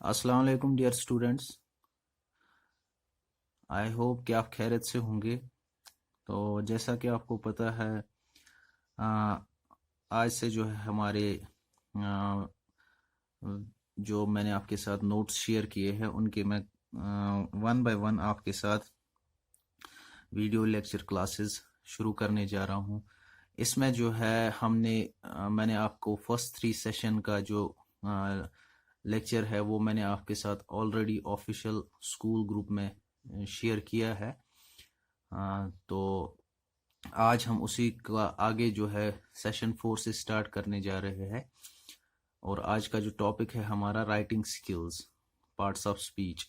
अस्सलाम वालेकुम dear students. I hope कि आप खैरियत से होंगे। तो जैसा कि आपको पता है, आ, आज से जो है हमारे आ, जो मैंने आपके साथ नोट्स शेयर किए हैं उनके मैं वन बाय वन आपके साथ वीडियो लेक्चर क्लासेस शुरू करने जा रहा हूँ। इसमें जो है मैंने आपको फर्स्ट 3 सेशन का जो लेक्चर है वो मैंने आपके साथ ऑलरेडी ऑफिशियल स्कूल ग्रुप में शेयर किया है। तो आज हम उसी का आगे जो है सेशन 4 से स्टार्ट करने जा रहे हैं। और आज का जो टॉपिक है हमारा writing skills, parts of speech.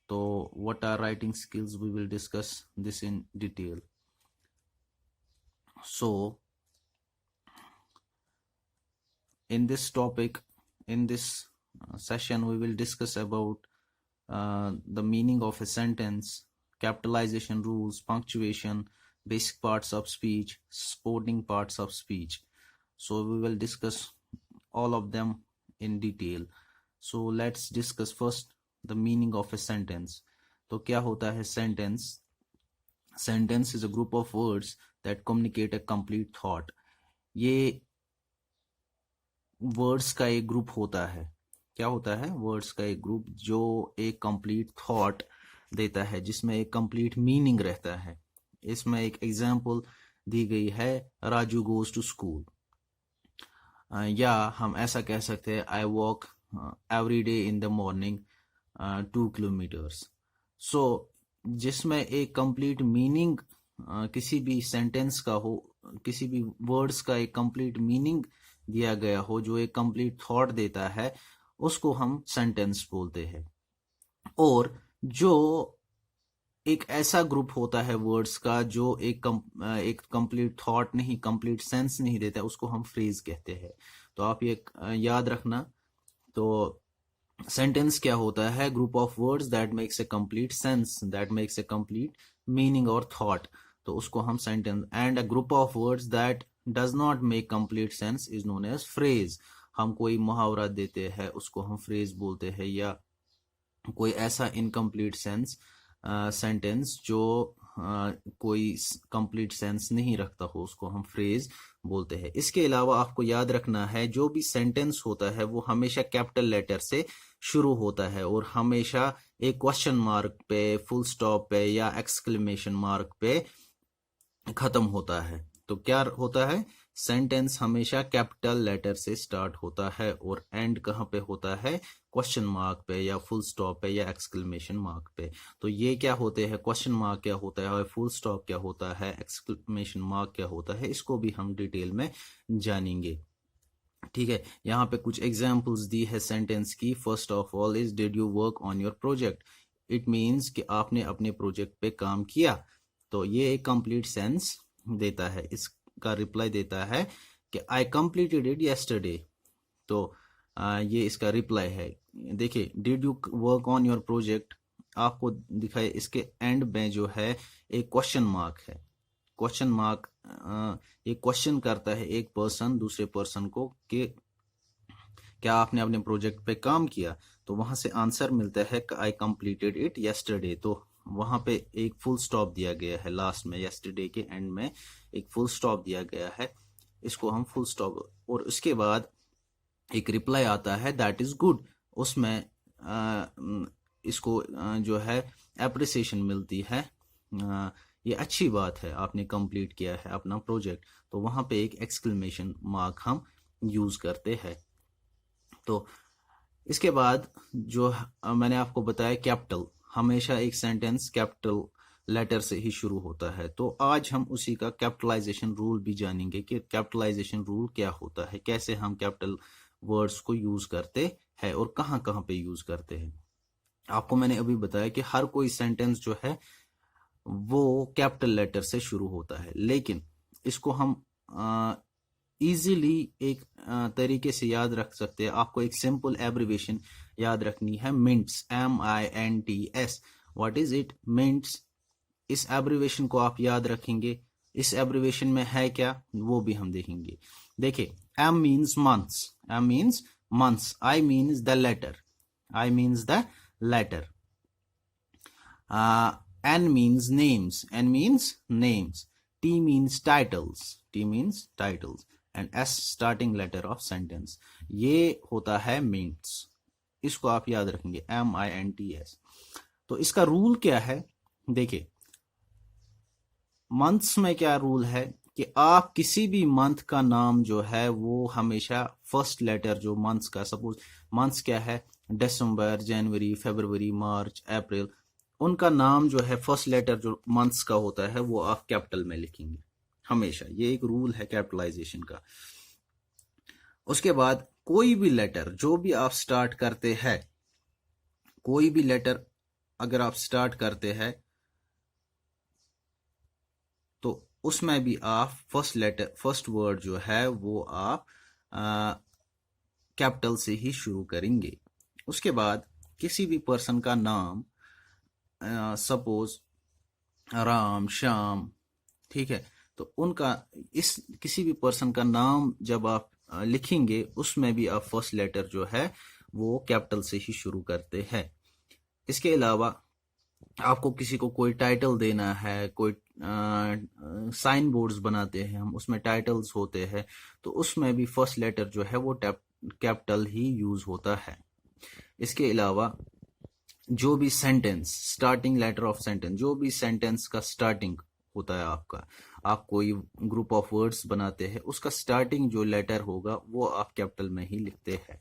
तो what are writing skills, we will discuss this in detail. So in this topic, in this session, we will discuss about the meaning of a sentence, capitalization rules, punctuation, basic parts of speech, supporting parts of speech. So we will discuss all of them in detail. So let's discuss first the meaning of a sentence. तो क्या होता है sentence? Sentence is a group of words that communicate a complete thought. ये words का एक group होता है। क्या होता है? वर्ड्स का एक ग्रुप जो एक कंप्लीट थॉट देता है, जिसमें एक कंप्लीट मीनिंग रहता है। इसमें एक एग्जांपल दी गई है, राजू गोज टू स्कूल। या हम ऐसा कह सकते हैं, I walk every day in the morning 2 kilometres. So जिसमें एक कंप्लीट मीनिंग किसी भी सेंटेंस का हो, किसी भी वर्ड्स का एक कंप्लीट मीनिंग दिया गया हो, जो एक कंप्लीट थॉट देता है, उसको हम सेंटेंस बोलते हैं। और जो एक ऐसा ग्रुप होता है वर्ड्स का जो एक कंप्लीट थॉट नहीं, कंप्लीट सेंस नहीं देता, उसको हम फ्रेज कहते हैं। तो आप ये याद रखना। तो सेंटेंस क्या होता है? Group of words that makes a complete sense, that makes a complete meaning और थॉट, तो उसको हम sentence. And a group of words that does not make complete sense is known as phrase. हम कोई मुहावरा देते हैं, उसको हम फ्रेज बोलते हैं। या कोई ऐसा इनकम्प्लीट सेंस सेंटेंस जो कोई कंप्लीट सेंस नहीं रखता हो, उसको हम फ्रेज बोलते हैं। इसके अलावा आपको याद रखना है, जो भी सेंटेंस होता है वो हमेशा कैपिटल लेटर से शुरू होता है और हमेशा एक क्वेश्चन मार्क पे, फुल स्टॉप पे या एक्सक्लेमेशन मार्क पे खत्म होता है। तो क्या होता है? सेंटेंस हमेशा कैपिटल लेटर से स्टार्ट होता है और एंड कहाँ पे होता है? क्वेश्चन मार्क पे या फुल स्टॉप पे या एक्सक्लेमेशन मार्क पे। तो ये क्या होते हैं? क्वेश्चन मार्क क्या होता है और फुल स्टॉप क्या होता है, एक्सक्लेमेशन मार्क क्या होता है, इसको भी हम डिटेल में जानेंगे। ठीक है, यहाँ पे कुछ एग्जाम्पल्स दी है सेंटेंस की। First of all is, did you work on your project? It means कि आपने अपने प्रोजेक्ट पे काम किया। तो ये एक कंप्लीट सेंस देता है। इसका रिप्लाई देता है कि आई कंप्लीटेड इट यस्टरडे। तो ये इसका रिप्लाई है। देखिए, did you work on your project, आपको दिखाए इसके एंड में जो है एक क्वेश्चन मार्क है। क्वेश्चन मार्क एक क्वेश्चन करता है एक पर्सन दूसरे पर्सन को कि क्या आपने अपने प्रोजेक्ट पे काम किया। तो वहां से आंसर मिलता है कि आई कंप्लीटेड इट यस्टरडे। तो वहां पे एक फुल स्टॉप दिया गया है लास्ट में, यस्टरडे के एंड में एक फुल स्टॉप दिया गया है, इसको हम फुल स्टॉप। और उसके बाद एक रिप्लाई आता है, दैट इज गुड। उसमें इसको जो है एप्रिसिएशन मिलती है, ये अच्छी बात है, आपने कंप्लीट किया है अपना प्रोजेक्ट। तो वहां पे एक एक्सक्लेमेशन मार्क हम यूज करते हैं। तो इसके बाद जो मैंने आपको बताया, कैपिटल, हमेशा एक सेंटेंस कैपिटल लेटर से ही शुरू होता है। तो आज हम उसी का कैपिटलाइजेशन रूल भी जानेंगे कि कैपिटलाइजेशन रूल क्या होता है, कैसे हम कैपिटल वर्ड्स को यूज करते हैं और कहाँ कहाँ पे यूज करते हैं। आपको मैंने अभी बताया कि हर कोई सेंटेंस जो है वो कैपिटल लेटर से शुरू होता है, लेकिन इसको हम इजीली एक तरीके से याद रख सकते हैं। आपको एक सिंपल एब्रिवेशन याद रखनी है, mints, MINTS। What is it? Mints. इस एब्रिवेशन को आप याद रखेंगे। इस एब्रिवेशन में है क्या, वो भी हम देखेंगे। देखिए, M means months, M means months, I means the letter, I means the letter. N means names. N means names. T means titles. T means titles. And S starting letter of sentence. ये होता है means. इसको आप याद रखेंगे, MINTS. तो इसका rule क्या है? देखिए, मंथ्स में क्या रूल है कि आप किसी भी मंथ का नाम जो है वो हमेशा फर्स्ट लेटर जो मंथ्स का, सपोज मंथ्स क्या है, दिसंबर, जनवरी, फरवरी, मार्च, अप्रैल, उनका नाम जो है फर्स्ट लेटर जो मंथ्स का होता है वो आप कैपिटल में लिखेंगे हमेशा। ये एक रूल है कैपिटलाइजेशन का। उसके बाद कोई भी लेटर जो भी आप स्टार्ट करते हैं, कोई भी लेटर अगर आप स्टार्ट करते हैं तो उसमें भी आप फर्स्ट लेटर, फर्स्ट वर्ड जो है वो आप कैपिटल से ही शुरू करेंगे। उसके बाद किसी भी पर्सन का नाम, सपोज राम, श्याम, ठीक है, तो उनका इस किसी भी पर्सन का नाम जब आप लिखेंगे उसमें भी आप फर्स्ट लेटर जो है वो कैपिटल से ही शुरू करते हैं। इसके अलावा आपको किसी को कोई टाइटल देना है, कोई साइन बोर्ड्स बनाते हैं हम, उसमें टाइटल्स होते हैं, तो उसमें भी फर्स्ट लेटर जो है वो कैपिटल ही यूज होता है। इसके अलावा जो भी sentence, starting letter of sentence, जो भी सेंटेंस का स्टार्टिंग होता है आपका, आप कोई ग्रुप ऑफ वर्ड्स बनाते हैं, उसका स्टार्टिंग जो लेटर होगा वो आप कैपिटल में ही लिखते हैं,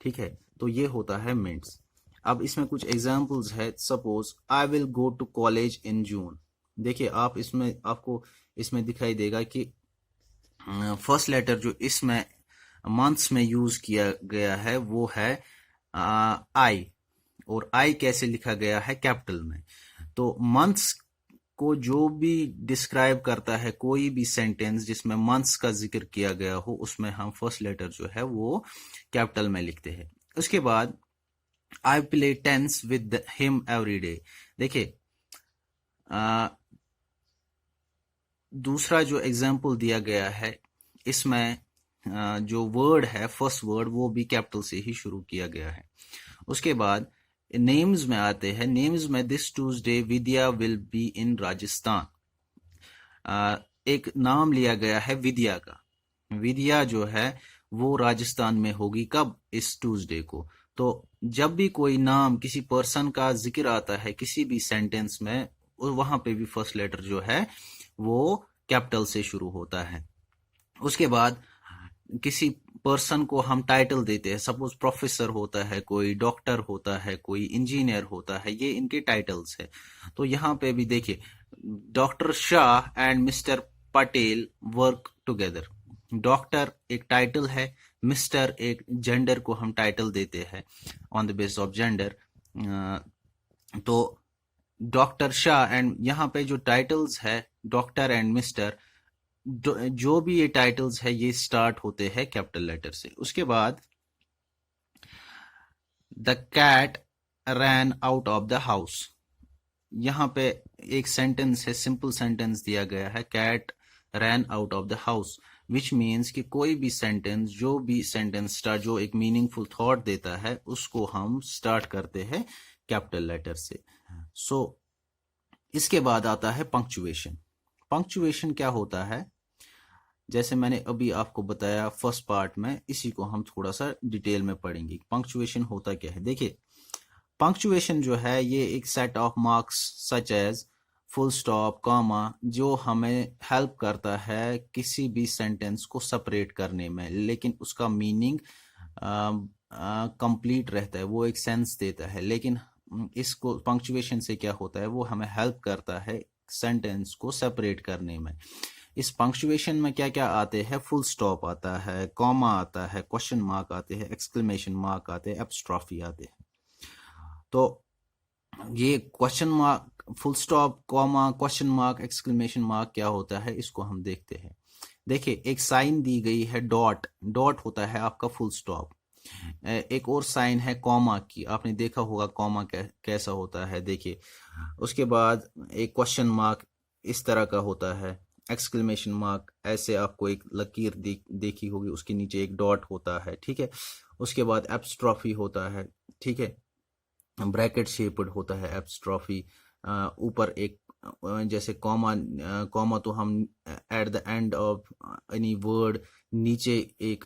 ठीक है। तो ये होता है मिंट्स। अब इसमें कुछ एग्जांपल्स है। Suppose I will go to college in June. देखिए, आप इसमें, आपको इसमें दिखाई देगा कि फर्स्ट लेटर जो इसमें मंथ्स में यूज किया गया है वो है आई, और आई कैसे लिखा गया है, कैपिटल में। तो मंथ्स को जो भी डिस्क्राइब करता है, कोई भी सेंटेंस जिसमें मंथ्स का जिक्र किया गया हो, उसमें हम फर्स्ट लेटर जो है वो कैपिटल में लिखते हैं। उसके बाद I play tennis with him every day. देखिए, दूसरा जो एग्जाम्पल दिया गया है इसमें जो वर्ड है, फर्स्ट वर्ड, वो भी कैपिटल से ही शुरू किया गया है। उसके बाद नेम्स में आते हैं। नेम्स में this Tuesday Vidya will be in Rajasthan. एक नाम लिया गया है विद्या का। विद्या जो है वो राजस्थान में होगी, कब, इस ट्यूसडे को। तो जब भी कोई नाम, किसी पर्सन का जिक्र आता है किसी भी सेंटेंस में, वहां पे भी फर्स्ट लेटर जो है वो कैपिटल से शुरू होता है। उसके बाद किसी पर्सन को हम टाइटल देते हैं, सपोज प्रोफेसर होता है, कोई डॉक्टर होता है, कोई इंजीनियर होता है, ये इनके टाइटल्स है। तो यहाँ पे भी देखिए, doctor Shah and mister Patel work together. Doctor एक टाइटल है, मिस्टर एक जेंडर को हम टाइटल देते हैं on the basis of gender. तो डॉक्टर शाह एंड, यहाँ पे जो टाइटल्स है डॉक्टर एंड मिस्टर, जो भी ये टाइटल्स है ये स्टार्ट होते हैं कैपिटल लेटर से। उसके बाद the cat ran out of the house. यहाँ पे एक सेंटेंस है, सिंपल सेंटेंस दिया गया है, cat ran out of the house, which means कि कोई भी सेंटेंस, जो भी सेंटेंस स्टार्ट, जो एक मीनिंगफुल थॉट देता है, उसको हम स्टार्ट करते हैं कैपिटल लेटर से। सो इसके बाद आता है पंक्चुएशन। पंक्चुएशन क्या होता है, जैसे मैंने अभी आपको बताया फर्स्ट पार्ट में, इसी को हम थोड़ा सा डिटेल में पढ़ेंगे। पंक्चुएशन होता क्या है। देखिए, पंक्चुएशन जो है ये एक set of marks such as full stop, comma, जो हमें हेल्प करता है किसी भी सेंटेंस को सेपरेट करने में, लेकिन उसका मीनिंग कंप्लीट रहता है, वो एक सेंस देता है। लेकिन इसको पंक्चुएशन से क्या होता है, वो हमें हेल्प करता है सेंटेंस को सेपरेट करने में। इस पंक्चुएशन में क्या क्या आते हैं, फुल स्टॉप आता है, कॉमा आता है, क्वेश्चन मार्क आते हैं, एक्सक्लेमेशन मार्क आते हैं, एपस्ट्रॉफी आते हैं। तो ये question mark, full stop, comma, question mark, exclamation mark क्या होता है, इसको हम देखते हैं। देखिए, एक साइन दी गई है डॉट, डॉट होता है आपका फुल स्टॉप। एक और साइन है कॉमा की, आपने देखा होगा कॉमा कैसा होता है, देखिए। उसके बाद एक क्वेश्चन मार्क इस तरह का होता है, एक्सक्लेमेशन मार्क ऐसे आपको एक लकीर देखी होगी, उसके नीचे एक डॉट होता है, ठीक है। उसके बाद एपस्ट्रॉफी होता है, ठीक है। ब्रैकेट शेप्ड होता है एप्स्ट्रॉफी, ऊपर एक जैसे कॉमा, कॉमा तो हम at the end of any word, नीचे एक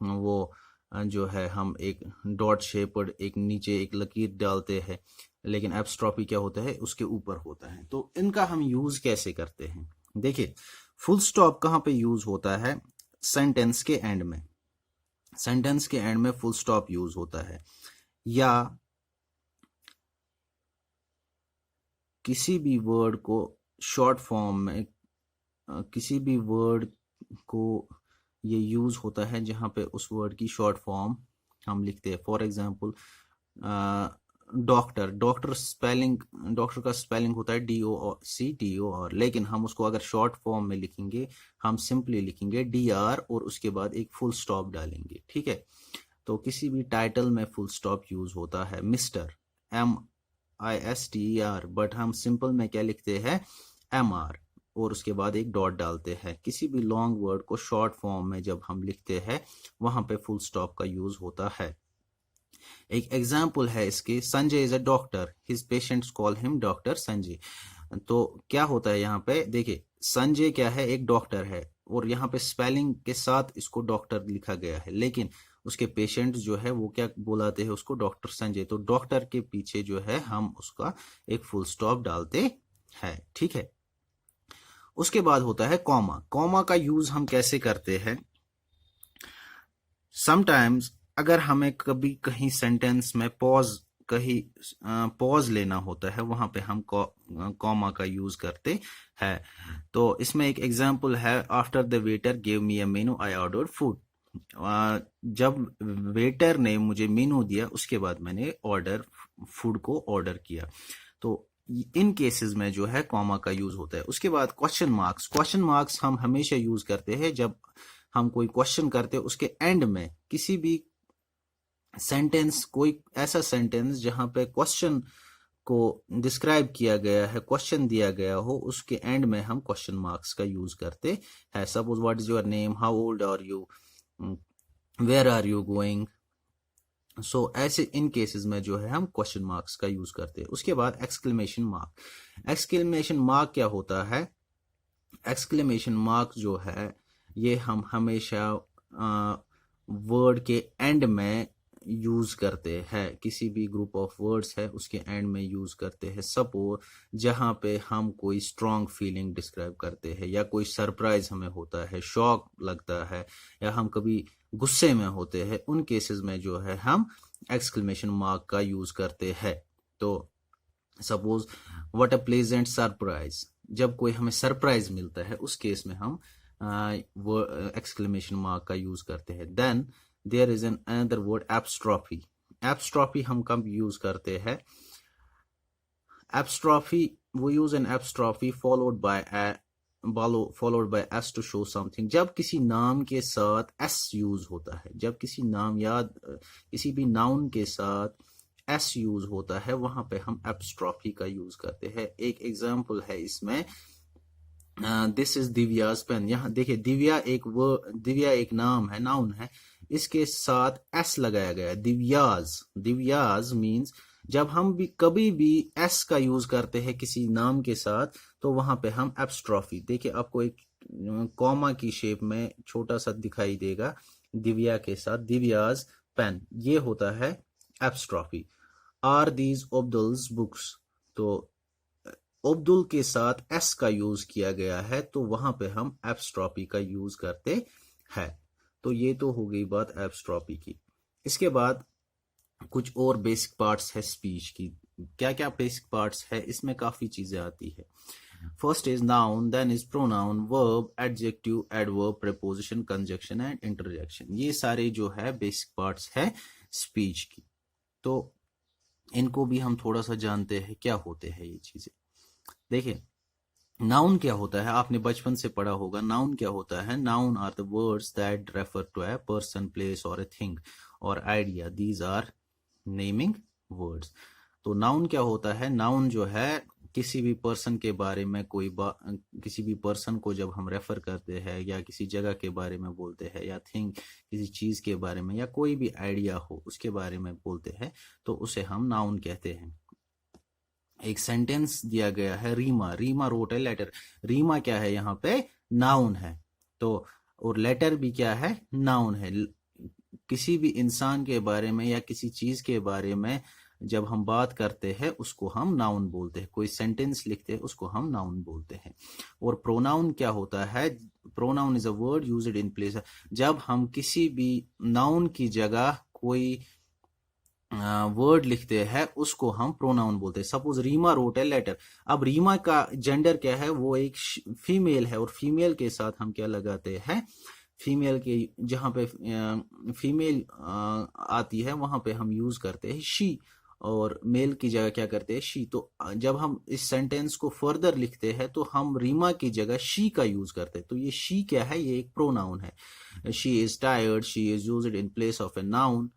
वो जो है हम एक डॉट शेप्ड एक नीचे एक लकीर डालते हैं, लेकिन एप्स्ट्रॉफी क्या होता है उसके ऊपर होता है। तो इनका हम यूज कैसे करते हैं? देखिए, फुल स्टॉप कहाँ पे यूज होता है? सेंटेंस के एंड में, सेंटेंस के एंड में फुल स्टॉप यूज होता है, या किसी भी वर्ड को शॉर्ट फॉर्म में, किसी भी वर्ड को ये यूज होता है जहां पे उस वर्ड की शॉर्ट फॉर्म हम लिखते हैं। For example doctor, doctor spelling, doctor का स्पेलिंग होता है DOCTOR, लेकिन हम उसको अगर शॉर्ट फॉर्म में लिखेंगे हम सिंपली लिखेंगे DR और उसके बाद एक फुल स्टॉप डालेंगे, ठीक है। तो किसी भी टाइटल में फुल स्टॉप यूज होता है, मिस्टर MISTER, बट हम सिंपल में क्या लिखते हैं? MR, और उसके बाद एक डॉट डालते हैं। किसी भी लॉन्ग वर्ड को शॉर्ट फॉर्म में जब हम लिखते हैं वहां पे फुल स्टॉप का यूज होता है। एक एग्जाम्पल है इसके, Sanjay is a doctor, his patients call him doctor Sanjay. तो क्या होता है यहाँ पे? देखिए, संजय क्या है? एक डॉक्टर है, और यहाँ पे स्पेलिंग के साथ इसको डॉक्टर लिखा गया है, लेकिन उसके पेशेंट जो है वो क्या बुलाते हैं उसको? डॉक्टर संजय। तो डॉक्टर के पीछे जो है हम उसका एक फुल स्टॉप डालते हैं, ठीक है। उसके बाद होता है कॉमा। कॉमा का यूज हम कैसे करते हैं? समटाइम्स अगर हमें कभी कहीं सेंटेंस में पॉज, कहीं पॉज लेना होता है, वहां पे हम कॉमा का यूज करते हैं। तो इसमें एक एग्जांपल है, after the waiter give me a menu I ordered food. जब वेटर ने मुझे मेनू दिया उसके बाद मैंने ऑर्डर, फूड को ऑर्डर किया। तो इन केसेस में जो है कॉमा का यूज होता है। उसके बाद क्वेश्चन मार्क्स। क्वेश्चन मार्क्स हम हमेशा यूज करते हैं जब हम कोई क्वेश्चन करते हैं, उसके एंड में किसी भी सेंटेंस, कोई ऐसा सेंटेंस जहां पे क्वेश्चन को डिस्क्राइब किया गया है, क्वेश्चन दिया गया हो, उसके एंड में हम क्वेश्चन मार्क्स का यूज करते हैं। Suppose what is your name, how old are you, where are you going. So ऐसे इन केसेस में जो है हम क्वेश्चन मार्क्स का यूज करते हैं। उसके बाद एक्सक्लेमेशन मार्क। एक्सक्लेमेशन मार्क क्या होता है? एक्सक्लेमेशन मार्क जो है ये हम हमेशा वर्ड के एंड में यूज करते हैं। किसी भी ग्रुप ऑफ वर्ड्स है उसके एंड में यूज करते हैं। सपोज जहां पे हम कोई स्ट्रॉन्ग फीलिंग डिस्क्राइब करते हैं, या कोई सरप्राइज हमें होता है, शॉक लगता है, या हम कभी गुस्से में होते हैं, उन केसेस में जो है हम एक्सक्लेमेशन मार्क का यूज करते हैं। तो suppose what a pleasant surprise, जब कोई हमें सरप्राइज मिलता है उस केस में हम वो एक्सक्लेमेशन मार्क का यूज करते हैं। Then there is an another word apostrophe. Apostrophe हम कब यूज करते हैं? एप्स्ट्रॉफी, वो use an apostrophe followed by S to show something. जब किसी नाम के साथ एस यूज होता है, जब किसी नाम या किसी भी नाउन के साथ एस यूज होता है, वहां पे हम एप्स्ट्रॉफी का यूज करते हैं। एक एग्जांपल है इसमें, दिस इज दिव्याज पेन। यहाँ देखिए, दिव्या एक नाम है, नाउन है, इसके साथ एस लगाया गया है, दिव्याज। दिव्याज मीन्स जब हम भी कभी भी एस का यूज करते हैं किसी नाम के साथ, तो वहां पे हम एप्स्ट्रॉफी, देखिए आपको एक कॉमा की शेप में छोटा सा दिखाई देगा, दिव्या के साथ दिव्याज पेन, ये होता है एप्स्ट्रॉफी। आर दीज अब्दुल्स बुक्स, तो अब्दुल के साथ एस का यूज किया गया है, तो वहां पे हम एप्स्ट्रॉफी का यूज करते हैं। तो ये तो हो गई बात एप्स्ट्रॉफी की। इसके बाद कुछ और बेसिक पार्ट्स है स्पीच की। क्या क्या बेसिक पार्ट्स है इसमें? काफी चीजें आती है। First is noun, then is pronoun, verb, adjective, adverb, preposition, conjunction and interjection. ये सारे जो है बेसिक पार्ट्स है स्पीच की। तो इनको भी हम थोड़ा सा जानते हैं क्या होते हैं ये चीजें। देखिए, नाउन क्या होता है? आपने बचपन से पढ़ा होगा। नाउन क्या होता है? Noun are the words that refer to a person, place और ए थिंग और idea. These are naming words. तो नाउन क्या होता है? नाउन जो है किसी भी पर्सन के बारे में किसी भी पर्सन को जब हम रेफर करते हैं या किसी जगह के बारे में बोलते हैं या थिंग किसी चीज के बारे में या कोई भी आइडिया हो उसके बारे में बोलते हैं तो उसे हम नाउन कहते हैं। एक सेंटेंस दिया गया है, Reema wrote a letter. Reema क्या है यहाँ पे? नाउन है। तो और लेटर भी क्या है? नाउन है। किसी भी इंसान के बारे में या किसी चीज के बारे में जब हम बात करते हैं उसको हम नाउन बोलते हैं। कोई सेंटेंस लिखते हैं उसको हम नाउन बोलते हैं। और प्रोनाउन क्या होता है? Pronoun is a word used in place. जब हम किसी भी नाउन की जगह कोई वर्ड लिखते हैं उसको हम प्रोनाउन बोलते हैं। Suppose Reema wrote a letter. अब रीमा का जेंडर क्या है? वो एक फीमेल है और फीमेल के साथ हम क्या लगाते हैं? फीमेल के जहां पे फीमेल आती है वहां पे हम यूज करते हैं शी और मेल की जगह क्या करते हैं? शी। तो जब हम इस सेंटेंस को फर्दर लिखते हैं तो हम रीमा की जगह शी का यूज करते हैं। तो ये शी क्या है? ये एक प्रोनाउन है। She is tired, she is used in place of a noun.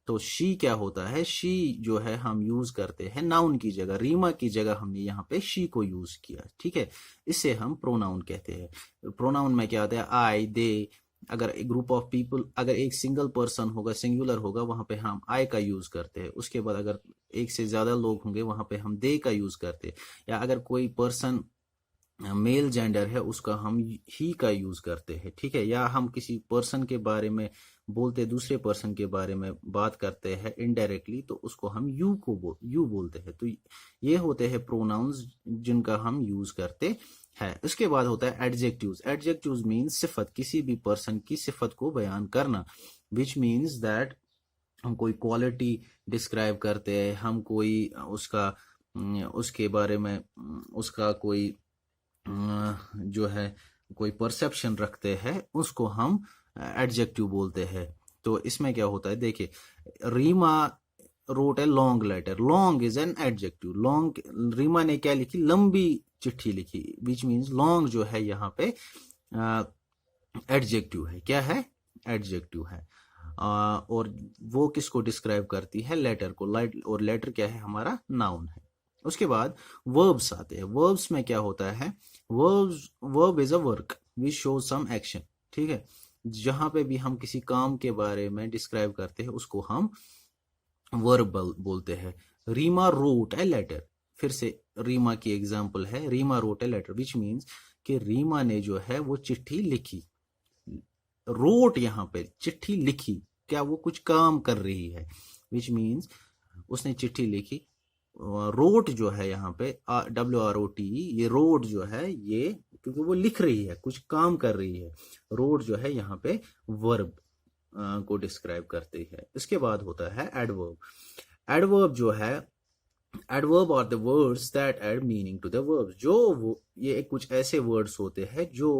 तो शी क्या होता है? शी जो है हम यूज करते हैं नाउन की जगह। रीमा की जगह हमने यहाँ पे शी को यूज किया, ठीक है। इसे हम प्रोनाउन कहते हैं। प्रोनाउन में क्या आता है? आई, दे। अगर एक ग्रुप ऑफ पीपल, अगर एक सिंगल पर्सन होगा, सिंगुलर होगा, वहां पे हम आई का यूज करते हैं। उसके बाद अगर एक से ज्यादा लोग होंगे वहां पे हम दे का यूज करते हैं। या अगर कोई पर्सन मेल जेंडर है उसका हम ही का यूज करते हैं, ठीक है। या हम किसी पर्सन के बारे में बोलते, दूसरे पर्सन के बारे में बात करते हैं इनडायरेक्टली तो उसको हम यू बोलते हैं। तो ये होते हैं प्रोनाउंस जिनका हम यूज करते हैं। उसके बाद होता है एडजेक्टिव्स। एडजेक्टिव्स मीन्स सिफत, किसी भी पर्सन की सिफत को बयान करना। विच मीन्स दैट हम कोई क्वालिटी डिस्क्राइब करते हैं, हम कोई उसके बारे में उसका कोई जो है कोई परसेप्शन रखते हैं उसको हम एडजेक्टिव बोलते हैं। तो इसमें क्या होता है? देखिए, Reema wrote a long letter. Long is an adjective. Long, Reema ने क्या लिखी? लंबी चिट्ठी लिखी। विच मीन्स लॉन्ग जो है यहाँ पे एडजेक्टिव है। क्या है? एडजेक्टिव है। और वो किसको डिस्क्राइब करती है? लेटर को। और लेटर क्या है? हमारा नाउन है। उसके बाद वर्ब्स आते हैं। वर्ब्स में क्या होता है? Verb is a work which show some action, ठीक है। जहां पे भी हम किसी काम के बारे में डिस्क्राइब करते हैं उसको हम वर्ब बोलते हैं। Reema wrote a letter. फिर से रीमा की एग्जांपल है, Reema wrote a letter which means कि रीमा ने जो है वो चिट्ठी लिखी। रोट यहाँ पे चिट्ठी लिखी, क्या वो कुछ काम कर रही है? विच मीन्स उसने चिट्ठी लिखी। रोट जो है यहाँ पे WROT, ये रोट जो है ये क्योंकि वो लिख रही है, कुछ काम कर रही है। रोट जो है यहाँ पे वर्ब को डिस्क्राइब करती है। इसके बाद होता है एडवर्ब। एडवर्ब जो है, adverb are the words that add meaning to the verbs. ये कुछ ऐसे वर्ड्स होते हैं जो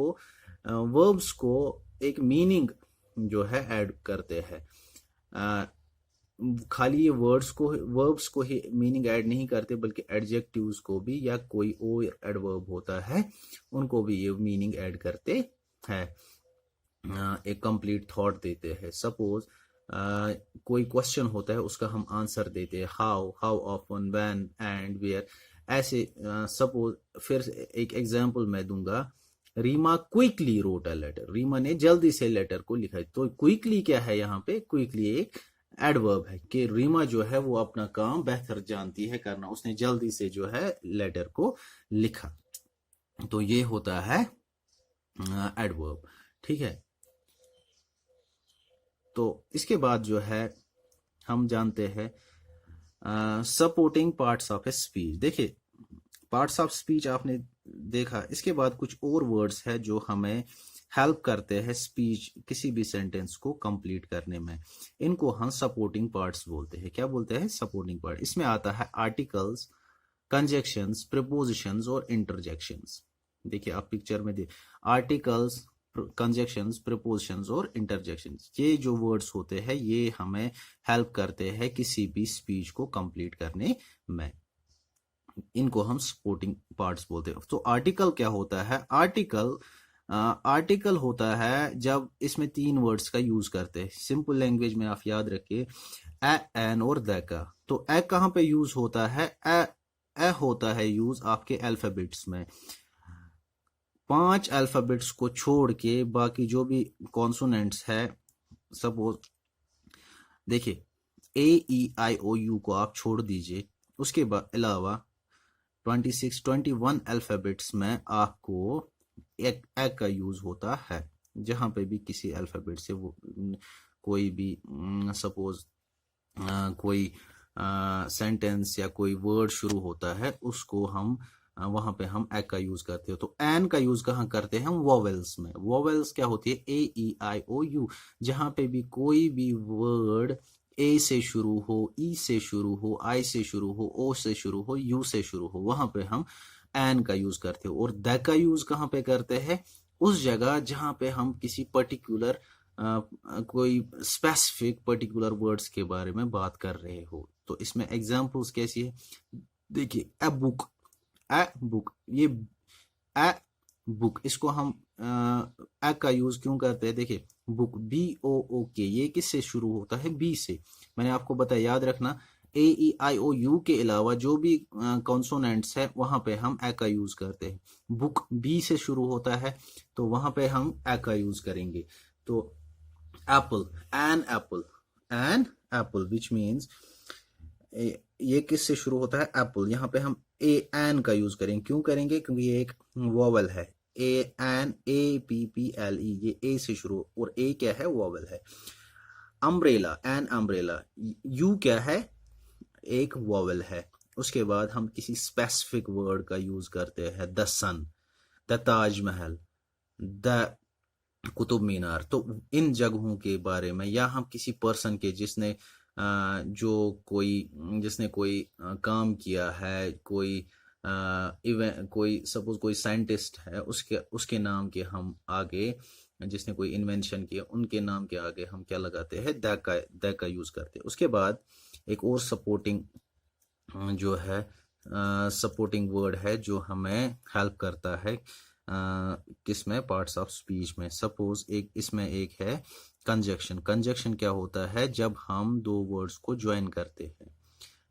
वर्ब्स को एक मीनिंग जो है ऐड करते हैं। खाली ये वर्ब्स को ही मीनिंग ऐड नहीं करते बल्कि एडजेक्टिव्स को भी, या कोई और एडवर्ब होता है उनको भी ये मीनिंग ऐड करते हैं, एक कंप्लीट थॉट देते हैं। सपोज कोई क्वेश्चन होता है उसका हम आंसर देते हैं, how often, when and where, ऐसे। सपोज फिर एक एग्जांपल मैं दूंगा, Reema quickly wrote a letter. Reema ने जल्दी से लेटर को लिखा। तो क्विकली क्या है यहाँ पे? क्विकली एक एडवर्ब है कि रीमा जो है वो अपना काम बेहतर जानती है करना, उसने जल्दी से जो है लेटर को लिखा। तो ये होता है एडवर्ब, ठीक है। तो इसके बाद जो है हम जानते हैं supporting parts of a speech. देखिए, पार्ट्स ऑफ स्पीच आपने देखा। इसके बाद कुछ और वर्ड्स है जो हमें हेल्प करते हैं स्पीच, किसी भी सेंटेंस को कंप्लीट करने में। इनको हम सपोर्टिंग पार्ट्स बोलते हैं। क्या बोलते हैं? Supporting part. इसमें आता है आर्टिकल्स, कंजक्शंस, प्रीपोजिशंस और इंटरजेक्शंस। देखिए आप पिक्चर में आर्टिकल्स, कंजक्शंस, प्रीपोजिशंस और इंटरजेक्शंस, ये जो वर्ड्स होते हैं ये हमें हेल्प करते हैं किसी भी स्पीच को कंप्लीट करने में। इनको हम सपोर्टिंग पार्ट्स बोलते हैं। तो आर्टिकल क्या होता है? आर्टिकल होता है जब इसमें 3 वर्ड्स का यूज करते हैं। सिंपल लैंग्वेज में आप याद रखिए ए, एन और द का। तो ए कहां पे यूज होता है? ए होता है यूज आपके अल्फाबेट्स में। 5 अल्फाबेट्स को छोड़ के बाकी जो भी कॉन्सोनेंट्स है, सपोज देखिए ए ई आई ओ यू को आप छोड़ दीजिए, उसके अलावा 21 अल्फाबेट्स में आपको एक का यूज होता है। जहां पे भी किसी अल्फाबेट से वो कोई भी सपोज कोई सेंटेंस या कोई वर्ड शुरू होता है, उसको हम वहां पे हम ए का यूज करते हो। तो एन का यूज कहाँ करते हैं हम? वोवेल्स में। वोवेल्स क्या होती है? ए ई आई ओ यू। जहां पे भी कोई भी वर्ड ए से शुरू हो, ई से शुरू हो, आई से शुरू हो, ओ से शुरू हो, यू से शुरू हो, वहां पे हम एन का यूज करते हो। और द का यूज कहाँ पे करते हैं? उस जगह जहां पे हम किसी पर्टिकुलर कोई स्पेसिफिक पर्टिकुलर वर्ड्स के बारे में बात कर रहे हो। तो इसमें एग्जांपल्स कैसी है? देखिए ए बुक, ए बुक, ये ए बुक, इसको हम ए का यूज क्यों करते हैं? देखिए बुक, बी ओ ओ के, ये किससे शुरू होता है? बी से। मैंने आपको बताया, याद रखना, ए ई आई ओ यू के अलावा जो भी कॉन्सोनेंट्स है वहां पे हम ए का यूज करते हैं। बुक बी से शुरू होता है तो वहां पे हम ए का यूज करेंगे। तो apple, an apple which means ये किससे शुरू होता है? एप्पल। यहाँ पे हम ए एन का यूज करेंगे। क्यों करेंगे? क्योंकि ये एक वोवेल है। A N, A P P L E, ये ए से शुरू, और ए क्या है? वोवेल है। अम्ब्रेला, एन अम्ब्रेला, यू क्या है? एक वोवेल है। उसके बाद हम किसी स्पेसिफिक वर्ड का यूज करते हैं। The sun, the Taj Mahal, the Qutub Minar. तो इन जगहों के बारे में, या हम किसी पर्सन के जिसने कोई काम किया है, कोई इवेंट, कोई सपोज कोई साइंटिस्ट है, उसके नाम के हम आगे, जिसने कोई इन्वेंशन किया, उनके नाम के आगे हम क्या लगाते हैं? द का यूज करते हैं। उसके बाद एक और सपोर्टिंग जो है सपोर्टिंग वर्ड है जो हमें हेल्प करता है किसमें? पार्ट्स ऑफ स्पीच में। सपोज इसमें एक है कंजक्शन। कंजक्शन क्या होता है? जब हम दो वर्ड्स को ज्वाइन करते हैं,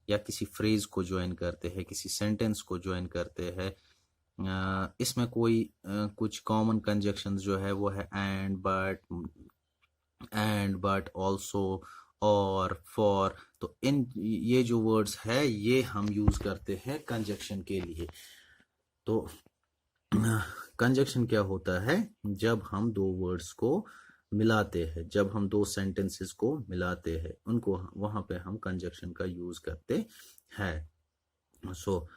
या किसी फ्रेज को ज्वाइन करते हैं, किसी सेंटेंस को ज्वाइन करते हैं। इसमें कोई कुछ कॉमन कंजक्शंस जो है वो है एंड, बट, ऑल्सो, और, फॉर। तो ये जो वर्ड्स है ये हम यूज करते हैं कंजक्शन के लिए। तो कंजक्शन क्या होता है? जब हम दो वर्ड्स को मिलाते हैं, जब हम दो सेंटेंसेस को मिलाते हैं, उनको वहां पे हम कंजक्शन का यूज करते हैं। सो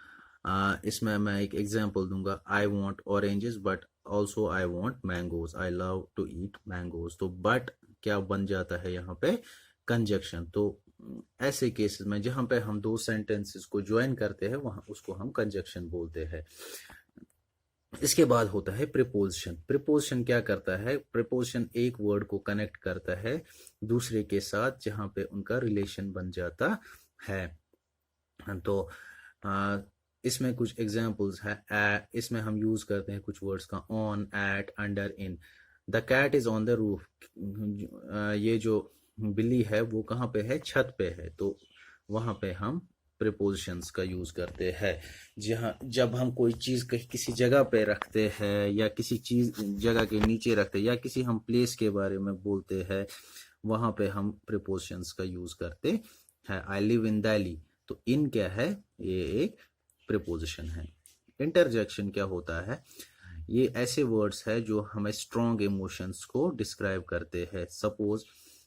इसमें मैं एक एग्जांपल दूंगा। I want oranges but also I want mangoes, I love to eat mangoes. तो बट क्या बन जाता है यहाँ पे? कंजक्शन। तो ऐसे केसेस में जहां पे हम दो सेंटेंसेस को ज्वाइन करते हैं, वहां उसको हम कंजक्शन बोलते हैं। इसके बाद होता है प्रीपोजिशन। प्रीपोजिशन क्या करता है? प्रीपोजिशन एक वर्ड को कनेक्ट करता है दूसरे के साथ जहां पे उनका रिलेशन बन जाता है। तो इसमें कुछ एग्जांपल्स है। इसमें हम यूज करते हैं कुछ वर्ड्स का, on, at, under, in. The cat is on the roof, ये जो बिल्ली है वो कहाँ पे है? छत पे है। तो वहां पे हम प्रीपोजिशंस का यूज करते हैं। जब हम कोई चीज किसी जगह पे रखते हैं, या किसी चीज जगह के नीचे रखते हैं, या किसी हम प्लेस के बारे में बोलते हैं, वहां पे हम प्रीपोजिशंस का यूज करते हैं। आई लिव इन दिल्ली, तो इन क्या है? ये एक प्रीपोजिशन है। इंटरजेक्शन क्या होता है? ये ऐसे वर्ड्स है जो हमें स्ट्रॉन्ग इमोशंस को डिस्क्राइब करते हैं। सपोज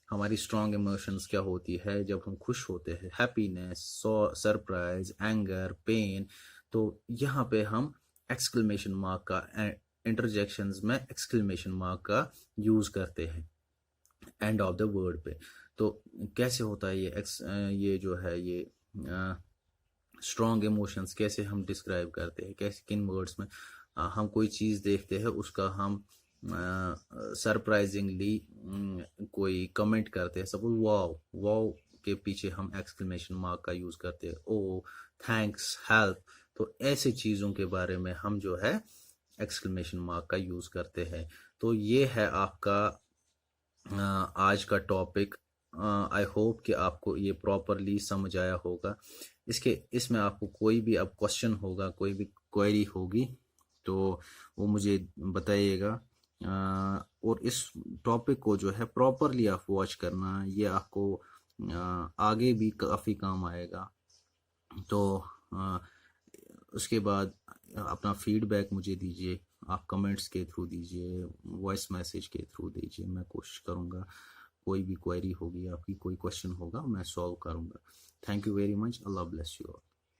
हमारी स्ट्रॉन्ग इमोशंस क्या होती है? जब हम खुश होते हैं, हैप्पीनेस, सरप्राइज, एंगर, पेन। तो यहाँ पे हम एक्सक्लेमेशन मार्क का, इंटरजेक्शंस में एक्सक्लेमेशन मार्क का यूज करते हैं एंड ऑफ द वर्ड पे। तो कैसे होता है ये जो है ये स्ट्रॉन्ग इमोशंस कैसे हम डिस्क्राइब करते हैं? कैसे, किन वर्ड्स में? हम कोई चीज देखते हैं, उसका हम सरप्राइजिंगली कोई कमेंट करते हैं। सपोज वाओ, वाओ के पीछे हम एक्सक्लेमेशन मार्क का यूज करते हैं। ओ, थैंक्स, हेल्प। तो ऐसे चीजों के बारे में हम जो है एक्सक्लेमेशन मार्क का यूज करते हैं। तो ये है आपका आज का टॉपिक, आई होप कि आपको ये प्रॉपरली समझ आया होगा। इसमें आपको कोई भी अब क्वेश्चन होगा, कोई भी क्वेरी होगी तो वो मुझे बताइएगा। और इस टॉपिक को जो है प्रॉपरली आप वॉच करना, ये आपको आगे भी काफ़ी काम आएगा। तो अ, उसके बाद अपना फीडबैक मुझे दीजिए, आप कमेंट्स के थ्रू दीजिए, वॉइस मैसेज के थ्रू दीजिए। मैं कोशिश करूँगा कोई भी क्वेरी होगी आपकी, कोई क्वेश्चन होगा, मैं सॉल्व करूँगा। Thank you very much. Allah bless you all.